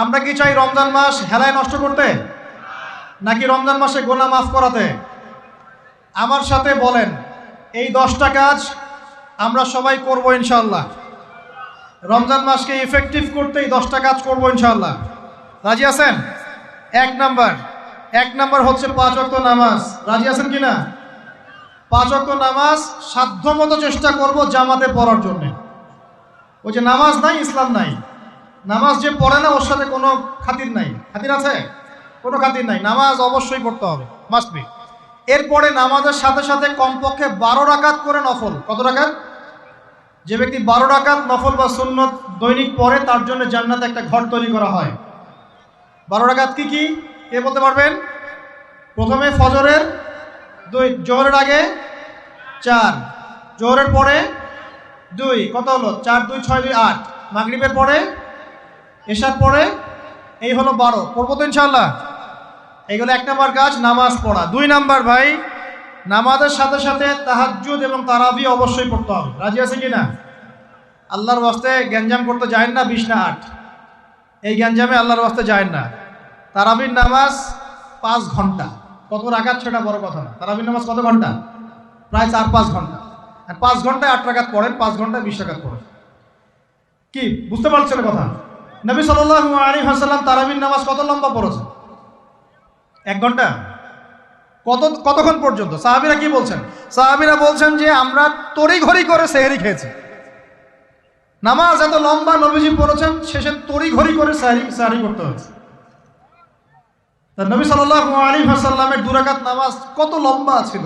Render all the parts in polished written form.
আমরা কি চাই রমজান মাস হেলায় নষ্ট করতে, নাকি রমজান মাসে গোনা মাফ করাতে? আমার সাথে বলেন, এই 10টা কাজ আমরা সবাই করব ইনশাআল্লাহ। রমজান মাসকে ইফেক্টিভ করতে এই 10টা কাজ করব ইনশাআল্লাহ। রাজি আছেন? এক নাম্বার হচ্ছে 5 ওয়াক্ত নামাজ। রাজি আছেন কিনা? 5 ওয়াক্ত নামাজ সাধ্যমতো চেষ্টা করব জামাতে পড়ার জন্য। ওই যে নামাজ নাই ইসলাম নাই, নামাজ যে পড়ে না ওর সাথে কোনো খাতির নাই। খাতির আছে? কোনো খাতির নাই। নামাজ অবশ্যই পড়তে হবে, মাস্ট বি। এরপরে নামাজের সাথে সাথে কমপক্ষে 12 রাকাত করে নফল। কত রাকাত? যে ব্যক্তি 12 রাকাত নফল বা সুন্নত দৈনিক পড়ে তার জন্য জান্নাতে একটা ঘর তৈরি করা হয়। 12 রাকাত কি কি কে বলতে পারবেন? প্রথমে ফজরের 2, জোহরের আগে 4, জোহরের পরে 2, কত হলো? 4 2 6 2 8, মাগরিবের পরে, এশার পরে, এই হলো 12। পড়বো তো ইনশাআল্লাহ? এইগুলো 1 নাম্বার কাজ, নামাজ পড়া। 2 নাম্বার ভাই, নামাজের সাথে সাথে তাহাজ্জুদ এবং তারাবি অবশ্যই পড়তে হবে। রাজি আছে কি না? আল্লাহর ওয়াস্তে গ্যাঞ্জাম করতে যায় না 20 না 8, এই গ্যাঞ্জামে আল্লাহর ওয়াস্তে যায় না। তারাবির নামাজ 5 ঘন্টা। কত রাকাত সেটা বড় কথা না। তারাবির নামাজ কত ঘন্টা? প্রায় 4-5 ঘন্টা। আর 5 ঘন্টায় 8 রাকাত পড়েন, 5 ঘন্টায় 20 রাকাত পড়েন। কি বুঝতে পারছেন কথা? নবী সাল্লাল্লাহু আলাইহি ওয়াসাল্লাম তারাবির নামাজ কত লম্বা পড়েছেন? 1 ঘন্টা। কতক্ষণ পর্যন্ত? সাহাবীরা কি বলছেন? সাহাবীরা বলছেন যে আমরা তড়িঘড়ি করে সেহরি খেয়েছি। নামাজ এত লম্বা নবীজি পড়েছেন, শেষে তড়িঘড়ি করে সেহরি করতে হয়েছে। তা নবী সাল্লাল্লাহু আলাইহি ওয়াসাল্লামের 2 রাকাত নামাজ কত লম্বা ছিল।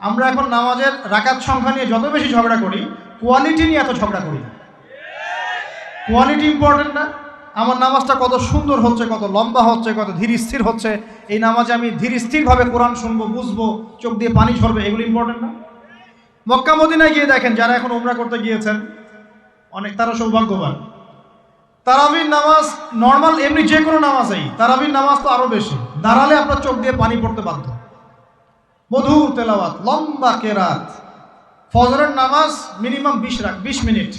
আমরা এখন নামাজের রাকাত সংখ্যা নিয়ে যত বেশি ঝগড়া করি, কোয়ালিটি নিয়ে এত ঝগড়া করি না। কোয়ালিটি ইম্পর্টেন্ট না? আমার নামাজটা কত সুন্দর হচ্ছে, কত লম্বা হচ্ছে, কত ধীর স্থির হচ্ছে, এই নামাজে আমি ধীর স্থিরভাবে কোরআন শুনবো, বুঝবো, চোখ দিয়ে পানি ঝরবে, এগুলো ইম্পর্টেন্ট না? মক্কা মদিনায় গিয়ে দেখেন, যারা এখন উমরা করতে গিয়েছেন অনেক, তারা সৌভাগ্যবান। তারাবির নামাজ নর্মাল এমনি যে কোনো নামাজেই, তারাবির নামাজ তো আরো বেশি। দাঁড়ালে আপনার চোখ দিয়ে পানি পড়তে বাধ্য। মধুর তেলাওয়াত, লম্বা কেরাত। ফজরের নামাজ মিনিমাম 20 মিনিট।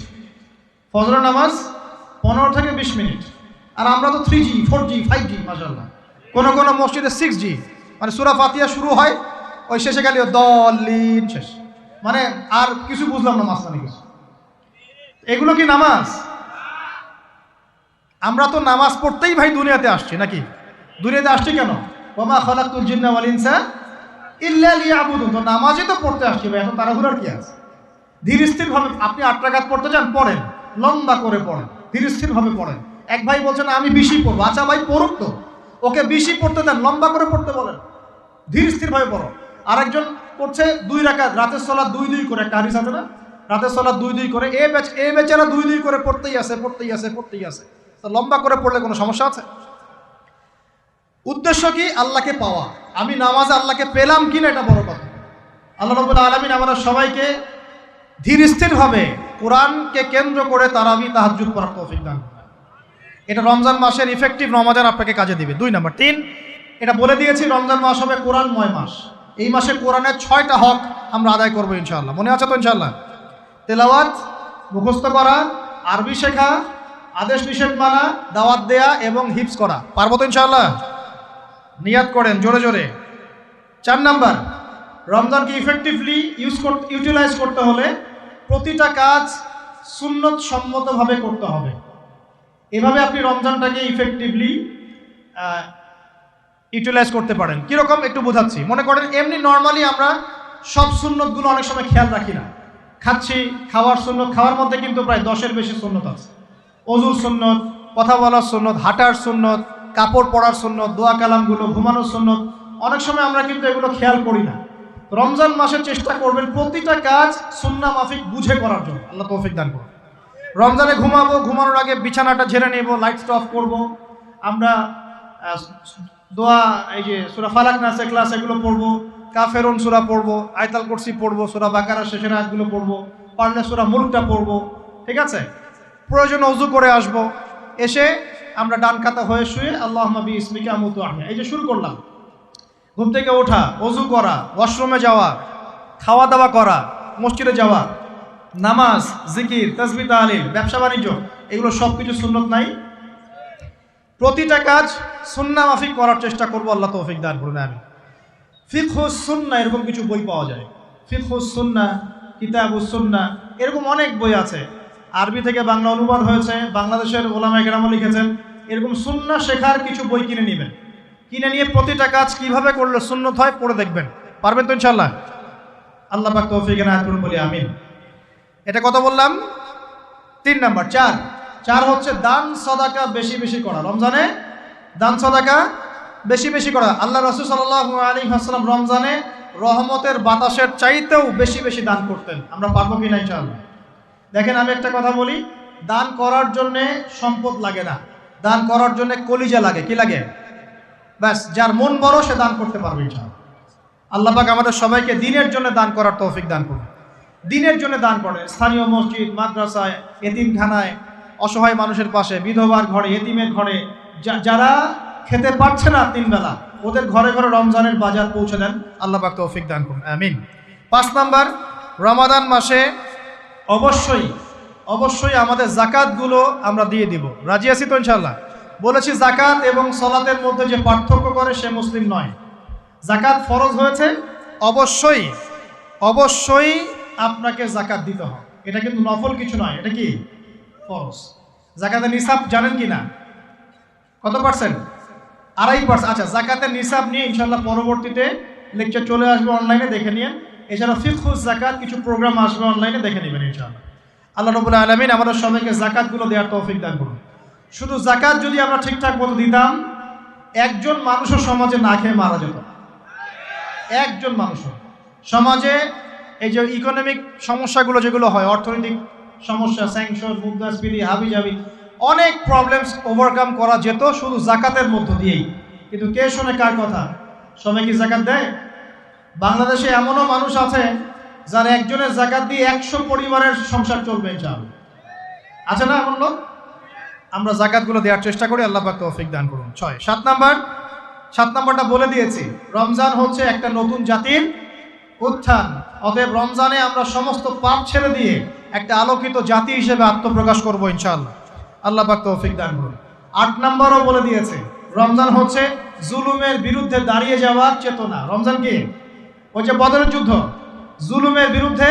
ফজরের নামাজ 15 থেকে 20 মিনিট। আর আমরা তো 3G 4G 5G মাশাআল্লাহ। কোনো কোনো মসজিদে 6G, মানে সূরা ফাতিহা শুরু হয়, ওই শেষে গেলে দলিন শেষ, মানে আর কিছু বুঝলাম না মাঝখানে কিছু। এগুলো কি নামাজ? আমরা তো নামাজ পড়তেই ভাই দুনিয়াতে আসছি, নাকি? দুনিয়াতে আসছি কেন? ওয়া মা খালাকতুল জিন্না ওয়াল ইনসা ইল্লা লিয়াবুদুন। তো নামাজই তো পড়তে আসছি ভাই, এত তাড়াহুড়ার কি আছে? ধীর স্থিরভাবে আপনি 8 রাকাত পড়তে চান, পড়েন, লম্বা করে পড়েন, ধীর স্থিরভাবে পড়েন। এক ভাই বলছেন আমি 20ই পড়বো। আচ্ছা ভাই পড়ুক তো, ওকে 20ই পড়তে দেন, লম্বা করে পড়তে বলেন, ধীর স্থিরভাবে পড়ো। আরেকজন পড়ছে 2 রাকাত, রাতের সালাত 2-2 করে, একটা হাদিস আছে না? রাতের সালাত 2-2 করে। এই বেচারা 2-2 করে পড়তেই আছে। তো লম্বা করে পড়লে কোনো সমস্যা আছে? উদ্দেশ্য কি? আল্লাহকে পাওয়া। আমি নামাজে আল্লাহকে পেলাম কিনা এটা বড় কথা। আল্লাহ রাব্বুল আলামিন আমাদের সবাইকে ধীর স্থিরভাবে কোরআনকে কেন্দ্র করে তারাবি তাহাজ্জুদ পড়ার তৌফিক দান করেন। এটা রমজান মাসের ইফেক্টিভ রমাজান আপনাকে কাজে দিবে। 2 নাম্বার। 3, এটা বলে দিয়েছি, রমজান মাস হবে কোরআনময় মাস। এই মাসে কোরআনের 6টা হক আমরা আদায় করবো ইনশাআল্লাহ। মনে আছে তো ইনশাআল্লাহ? তেলাওয়াত, মুখস্থ করা, আরবি শেখা, আদেশ নিষেধ মানা, দাওয়াত দেয়া এবং হিফজ করা। পারবো তো ইনশাআল্লাহ? নিয়াত করেন জোরে জোরে। 4 নাম্বার, রমজানকে ইফেক্টিভলি ইউটিলাইজ করতে হলে প্রতিটা কাজ সুন্নত সম্মতভাবে করতে হবে। এভাবে আপনি রমজানটাকে ইফেক্টিভলি ইউটিলাইজ করতে পারেন। কীরকম একটু বোঝাচ্ছি। মনে করেন এমনি নর্মালি আমরা সব সুন্নতগুলো অনেক সময় খেয়াল রাখি না। খাচ্ছি, খাওয়ার সুন্নত, খাওয়ার মধ্যে কিন্তু প্রায় 10-এর বেশি সুন্নত আছে। অজুর সুন্নত, কথা বলার সুন্নত, হাঁটার সুন্নত, কাপড় পরার সুন্নত, দোয়া কালামগুলো, ঘুমানোর সুন্নত, অনেক সময় আমরা কিন্তু এগুলো খেয়াল করি না। রমজান মাসে চেষ্টা করবেন প্রতিটা কাজ সুন্নাহ মাফিক বুঝে করার জন্য। আল্লাহ তৌফিক দান করুন। রমজানে ঘুমাবো, ঘুমানোর আগে বিছানাটা ঝেড়ে নেব, লাইট অফ করব, আমরা দোয়া, এই যে সূরা ফালাক নাস ইখলাস এগুলো পড়বো, কাফেরুন সূরা পড়বো, আয়াতুল কুরসি পড়বো, সূরা বাকারা শেষের আয়াতগুলো পড়বো, পারলে সূরা মুলকটা পড়বো, ঠিক আছে? প্রয়োজনে ওযু করে আসব, এসে আমরা ডান কাতা হয়ে শুয়ে আল্লাহুম্মা বিইসমিকা আমুতু আহয়া, এই যে শুরু করলাম। ঘুম থেকে ওঠা, ওযু করা, ওয়াশরুমে যাওয়া, খাওয়া দাওয়া করা, মসজিদে যাওয়া, নামাজ, জিকির, তাসবিহ, তাহলিল, ব্যবসা বাণিজ্য, এগুলো সব কিছু সুন্নত নাই? প্রতিটা কাজ সুন্নাহ মাফিক করার চেষ্টা করবো, আল্লাহ তৌফিক দান করুন আমিন। ফিকহুস সুন্নাহ এরকম কিছু বই পাওয়া যায়, ফিকহুস সুন্নাহ, কিতাবুস সুন্নাহ, এরকম অনেক বই আছে। আরবি থেকে বাংলা অনুবাদ হয়েছে, বাংলাদেশের ওলামায়ে কেরামও লিখেছেন। এরকম সুন্নাহ শেখার কিছু বই কিনে নেবেন, কিনে নিয়ে প্রতিটা কাজ কিভাবে করলে সুন্নত হয় পড়ে দেখবেন। পারবেন তো ইনশাআল্লাহ? আল্লাহ পাক তৌফিক এনায়েত করুন বলি আমিন। এটা কত বললাম? 3 নাম্বার। 4 হচ্ছে দান সাদাকা বেশি বেশি করা। রমজানে দান সাদাকা বেশি বেশি করা। আল্লাহ রাসূল সাল্লাল্লাহু আলাইহি ওয়াসাল্লাম রমজানে রহমতের বাতাসের চাইতেও বেশি বেশি দান করতেন। আমরা পারবো কিনা ইনশাআল্লাহ? দেখেন, আমি একটা কথা বলি, দান করার জন্যে সম্পদ লাগে না, দান করার জন্য কলিজা লাগে। কি লাগে? ব্যাস, যার মন বড় সে দান করতে পারবে ইনশাআল্লাহ। আল্লাহ পাক আমাদের সবাইকে দিনের জন্য দান করার তৌফিক দান করুন। দিনের জন্য দান করে স্থানীয় মসজিদ, মাদ্রাসায়, এতিমখানায়, অসহায় মানুষের পাশে, বিধবার ঘরে, এতিমের ঘরে, যারা খেতে পারছে না 3 বেলা, ওদের ঘরে ঘরে রমজানের বাজার পৌঁছে দেন। আল্লাহ পাক তৌফিক দান করুন আমিন। 5 নাম্বার, রমাদান মাসে অবশ্যই অবশ্যই আমাদের জাকাতগুলো আমরা দিয়ে দিব। রাজি আছি তো ইনশাআল্লাহ? বলেছি জাকাত এবং সালাতের মধ্যে যে পার্থক্য করে সে মুসলিম নয়। জাকাত ফরজ হয়েছে, অবশ্যই অবশ্যই আপনাকে জাকাত দিতে হবে। এটা কিন্তু নফল কিছু নয়, এটা কি ফরজ। জাকাতের নিসাব জানেন কি না? কত পার্সেন্ট? 2.5%। আচ্ছা, জাকাতের নিসাব নিয়ে ইনশাআল্লাহ পরবর্তীতে লেকচার চলে আসবে, অনলাইনে দেখে নিন। এছাড়া ফিকহুস জাকাত কিছু প্রোগ্রাম আসবে, অনলাইনে দেখে নেবেন ইনশাআল্লাহ। আল্লাহ রাব্বুল আলামিন আমাদের সবাইকে জাকাতগুলো দেওয়ার তৌফিক দান করুন। শুধু জাকাত যদি আমরা ঠিকঠাক মতো দিতাম, একজন মানুষও সমাজে না খেয়ে মারা যেত। একজন মানুষও সমাজে, এই যে ইকোনমিক সমস্যাগুলো যেগুলো হয়, অর্থনৈতিক সমস্যা, স্যাংশন, মুদ্রাস্ফীতি, হাবিজাবি, অনেক প্রবলেমস ওভারকাম করা যেত শুধু জাকাতের মধ্য দিয়েই। কিন্তু কে শোনে কার কথা? সবাই কি জাকাত দেয়? বাংলাদেশে এমনও মানুষ আছে যার একজনের জাকাত দিয়ে 100 পরিবারের সংসার চলবে ইনশাআল্লাহ। আছে না এমন লোক? আমরা জাকাতগুলো দেওয়ার চেষ্টা করি, আল্লাহ পাক তৌফিক দান করুন। 7 নাম্বারটা বলে দিয়েছি, রমজান হচ্ছে একটা নতুন জাতির উত্থান। অতএব রমজানে আমরা সমস্ত পাপ ছেড়ে দিয়ে একটা আলোকিত জাতি হিসেবে আত্মপ্রকাশ করবো ইনশাআল্লাহ। আল্লাহ পাক তৌফিক দান করুন। 8 নাম্বারও বলে দিয়েছে, রমজান হচ্ছে জুলুমের বিরুদ্ধে দাঁড়িয়ে যাওয়ার চেতনা। রমজান কি? ওই যে বদরের যুদ্ধ, জুলুমের বিরুদ্ধে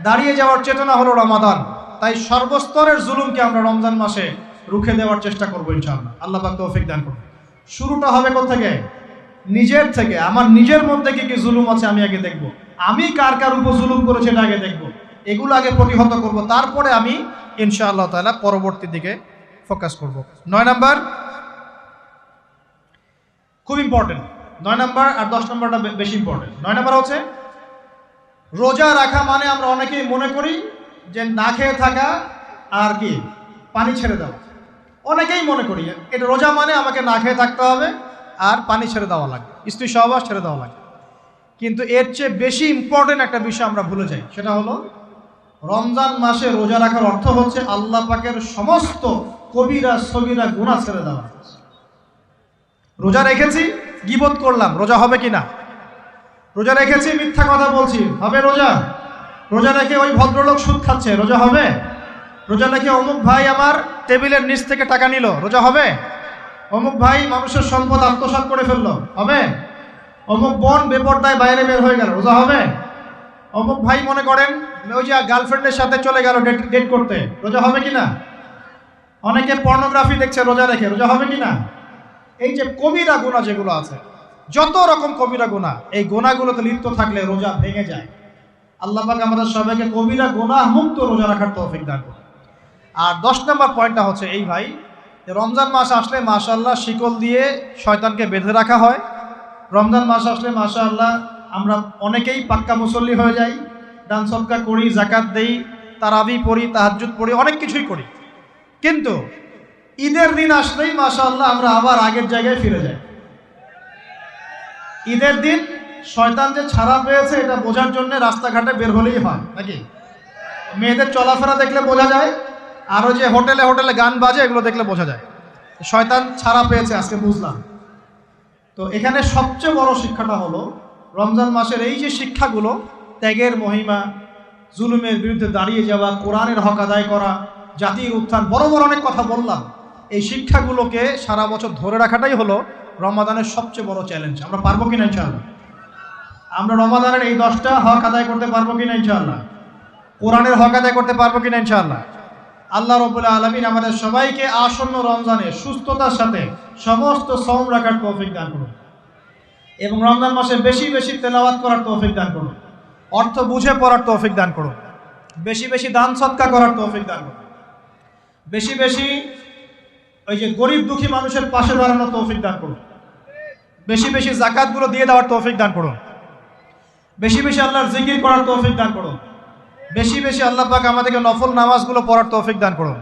দাঁড়িয়ে যাওয়ার চেতনা হলো রমাদান। তাই সর্বস্তরের জুলুমকে আমরা রমজান মাসে রুখে দেওয়ার চেষ্টা করবো ইনশাআল্লাহ। আল্লাহ পাক তৌফিক দান করুন। শুরুটা হবে কোথা থেকে? নিজের থেকে। আমার নিজের মধ্যে কি কি জুলুম আছে আমি আগে দেখব, আমি কার কার উপর জুলুম করেছি এটা আগে দেখব, এগুলো আগে প্রতিহত করব, তারপরে আমি ইনশাআল্লাহ তাআলা পরবর্তী দিকে ফোকাস করব। 9 নাম্বার খুব ইম্পর্টেন্ট। 9 নাম্বার আর 10 নাম্বারটা বেশি ইম্পর্টেন্ট। 9 নাম্বার হচ্ছে রোজা রাখা মানে আমরা অনেকেই মনে করি যে না খেয়ে থাকা আর কি পানি ছেড়ে দেওয়া। অনেকেই মনে করি এটা রোজা মানে আমাকে না খেয়ে থাকতে হবে আর পানি ছেড়ে দেওয়া লাগবে, স্ত্রী সহবাস ছেড়ে দেওয়া লাগবে। কিন্তু এর চেয়ে বেশি ইম্পর্টেন্ট একটা বিষয় আমরা ভুলে যাই, সেটা হলো রমজান মাসে রোজা রাখার অর্থ হচ্ছে আল্লাহ পাকের সমস্ত কবিরা সগীরা গুনাহ ছেড়ে দেওয়া। রোজা রেখেছি, গীবত করলাম, রোজা হবে কিনা? রোজা রেখেছি, মিথ্যা কথা বলছি, হবে রোজা? রোজা রেখে ওই ভদ্রলোক সুদ খাচ্ছে, রোজা হবে? রোজা রেখে অমুক ভাই আমার টেবিলের নিচ থেকে টাকা নিল, রোজা হবে? অমুক ভাই মানুষের সম্পদ আত্মসাৎ করে ফেললো, হবে? অমুক বোন বেপরদায় বাইরে বের হয়ে গেল, রোজা হবে? অমুক ভাই মনে করেন ওই যে গার্লফ্রেন্ডের সাথে চলে গেল ডেট করতে, রোজা হবে কিনা? অনেকে পর্নোগ্রাফি দেখছে রোজা রেখে, রোজা হবে কিনা? এই যে কবিরা গুনাহ যেগুলো আছে, যত রকম কবিরা গুনাহ, এই গুনাহগুলোতে লিপ্ত থাকলে রোজা ভেঙে যায়। আল্লাহ পাক আমাদের সবাইকে কবিরা গুনাহ মুক্ত রোজা রাখার তৌফিক দান করুন। আর 10 নম্বর পয়েন্টটা হচ্ছে এই ভাই, রমজান মাস আসলে মাশাআল্লাহ শিকল দিয়ে শয়তানকে বেঁধে রাখা হয়। রমজান মাস আসলে মাশাআল্লাহ আমরা অনেকেই পাক্কা মুসল্লি হয়ে যাই, দান সদকা করি, জাকাত দেই, তারাবি পড়ি, তাহাজ্জুদ পড়ি, অনেক কিছুই করি। কিন্তু ঈদের দিন আসলেই মাশাআল্লাহ আমরা আবার আগের জায়গায় ফিরে যাই। ঈদের দিন শয়তান যে ছাড়া পেয়েছে এটা বোঝার জন্য রাস্তাঘাটে বের হলেই হয় নাকি? মেয়েদের চলাফেরা দেখলে বোঝা যায়, আরও যে হোটেলে হোটেলে গান বাজে এগুলো দেখলে বোঝা যায় শয়তান ছাড়া পেয়েছে, আজকে বুঝলাম। তো এখানে সবচেয়ে বড় শিক্ষাটা হলো রমজান মাসের এই যে শিক্ষাগুলো, ত্যাগের মহিমা, জুলুমের বিরুদ্ধে দাঁড়িয়ে যাওয়া, কোরআনের হক আদায় করা, জাতির উত্থান, বড় বড় অনেক কথা বললাম। এই শিক্ষাগুলোকে সারা বছর ধরে রাখাটাই হলো রমাদানের সবচেয়ে বড় চ্যালেঞ্জ। আমরা পারবো কিনা ইনশাআল্লাহ? আমরা রমাদানের এই 10টা হক আদায় করতে পারবো কিনা ইনশাআল্লাহ? কোরআনের হক আদায় করতে পারবো কিনা ইনশাআল্লাহ? আল্লাহ রাব্বুল আলামিন আমাদের সবাইকে আসন্ন রমজানে সুস্থতার সাথে সমস্ত সওম রাখার তৌফিক দান করুন এবং রমজান মাসে বেশি বেশি তেলাওয়াত করার তৌফিক দান করুন, অর্থ বুঝে পড়ার তৌফিক দান করুন, বেশি বেশি দান সদকা করার তৌফিক দান করুন, বেশি বেশি ওই যে গরিব দুঃখী মানুষের পাশে দাঁড়ানোর তৌফিক দান করুন, বেশি বেশি যাকাতগুলো দিয়ে দেওয়ার তৌফিক দান করুন, বেশি বেশি আল্লাহর জিকির করার তৌফিক দান করুন, বেশি বেশি আল্লাহ পাক আমাদেরকে নফল নামাজগুলো পড়ার তৌফিক দান করুন।